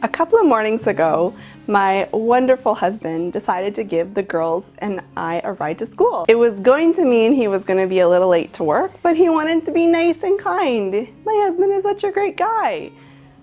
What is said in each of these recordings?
A couple of mornings ago, my wonderful husband decided to give the girls and I a ride to school. It was going to mean he was going to be a little late to work, but he wanted to be nice and kind. My husband is such a great guy.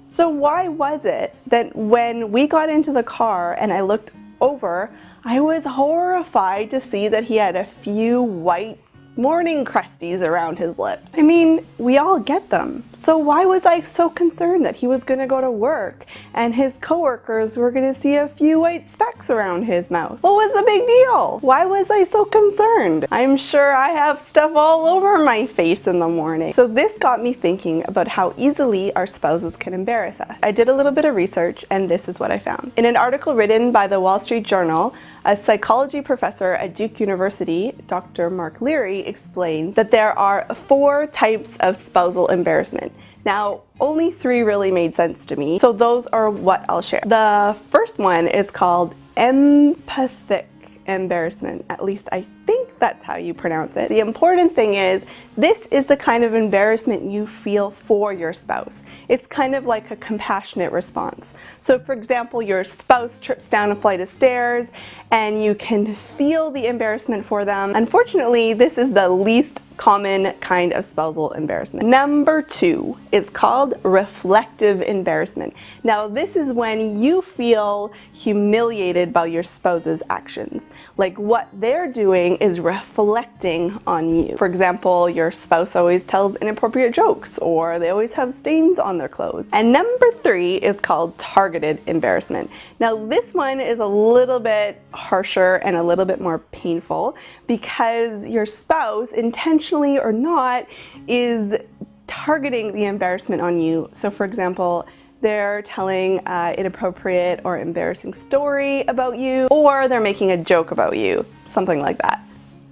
So why was it that when we got into the car and I looked over, I was horrified to see that he had a few white morning crusties around his lips? I mean, we all get them. So why was I so concerned that he was going to go to work and his coworkers were going to see a few white specks around his mouth? What was the big deal? Why was I so concerned? I'm sure I have stuff all over my face in the morning. So this got me thinking about how easily our spouses can embarrass us. I did a little bit of research and this is what I found. In an article written by the Wall Street Journal, a psychology professor at Duke University, Dr. Mark Leary, explained that there are 4 types of spousal embarrassment. Now, only 3 really made sense to me, so those are what I'll share. The first one is called empathic embarrassment. At least I think that's how you pronounce it. The important thing is, this is the kind of embarrassment you feel for your spouse. It's kind of like a compassionate response. So for example, your spouse trips down a flight of stairs and you can feel the embarrassment for them. Unfortunately, this is the least common kind of spousal embarrassment. Number 2 is called reflective embarrassment. Now this is when you feel humiliated by your spouse's actions. Like what they're doing is reflecting on you. For example, your spouse always tells inappropriate jokes or they always have stains on their clothes. And number 3 is called targeted embarrassment. Now this one is a little bit harsher and a little bit more painful because your spouse, intentionally or not, is targeting the embarrassment on you. So for example, they're telling an inappropriate or embarrassing story about you, or they're making a joke about you, something like that.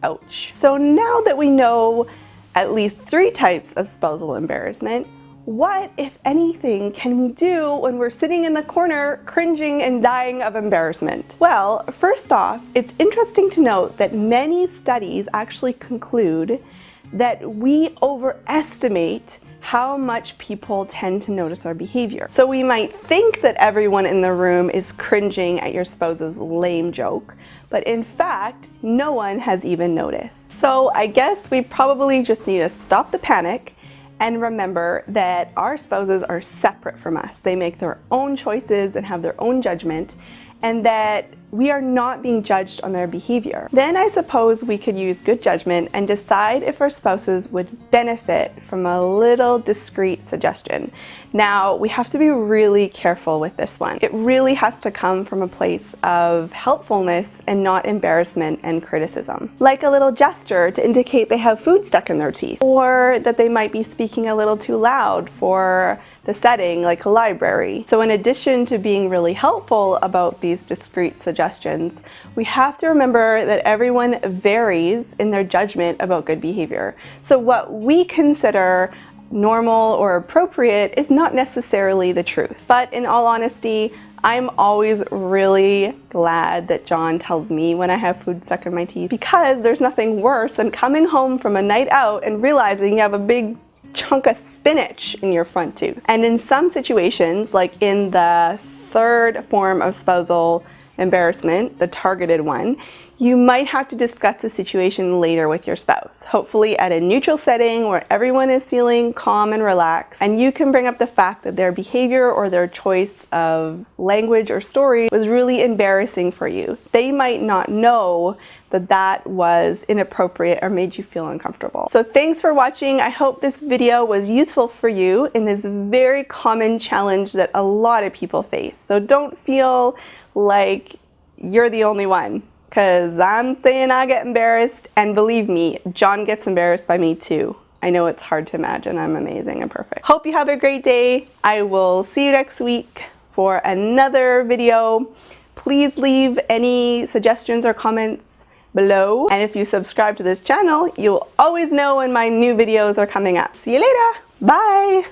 Ouch. So now that we know at least 3 types of spousal embarrassment, what, if anything, can we do when we're sitting in the corner cringing and dying of embarrassment? Well, first off, it's interesting to note that many studies actually conclude that we overestimate how much people tend to notice our behavior. So we might think that everyone in the room is cringing at your spouse's lame joke, but in fact, no one has even noticed. So I guess we probably just need to stop the panic and remember that our spouses are separate from us. They make their own choices and have their own judgment, and that we are not being judged on their behavior. Then I suppose we could use good judgment and decide if our spouses would benefit from a little discreet suggestion. Now, we have to be really careful with this one. It really has to come from a place of helpfulness and not embarrassment and criticism. Like a little gesture to indicate they have food stuck in their teeth, or that they might be speaking a little too loud for the setting, like a library. So in addition to being really helpful about these discreet suggestions, we have to remember that everyone varies in their judgment about good behavior. So what we consider normal or appropriate is not necessarily the truth. But in all honesty, I'm always really glad that John tells me when I have food stuck in my teeth, because there's nothing worse than coming home from a night out and realizing you have a big chunk of spinach in your front tooth. And in some situations, like in the 3rd form of spousal embarrassment, the targeted one, you might have to discuss the situation later with your spouse, hopefully at a neutral setting where everyone is feeling calm and relaxed, and you can bring up the fact that their behavior or their choice of language or story was really embarrassing for you. They might not know that that was inappropriate or made you feel uncomfortable. So thanks for watching. I hope this video was useful for you in this very common challenge that a lot of people face. So don't feel like you're the only one, because I'm saying I get embarrassed, and believe me, John gets embarrassed by me too. I know it's hard to imagine I'm amazing and perfect. Hope you have a great day. I will see you next week for another video. Please leave any suggestions or comments below. And if you subscribe to this channel, you'll always know when my new videos are coming up. See you later. Bye.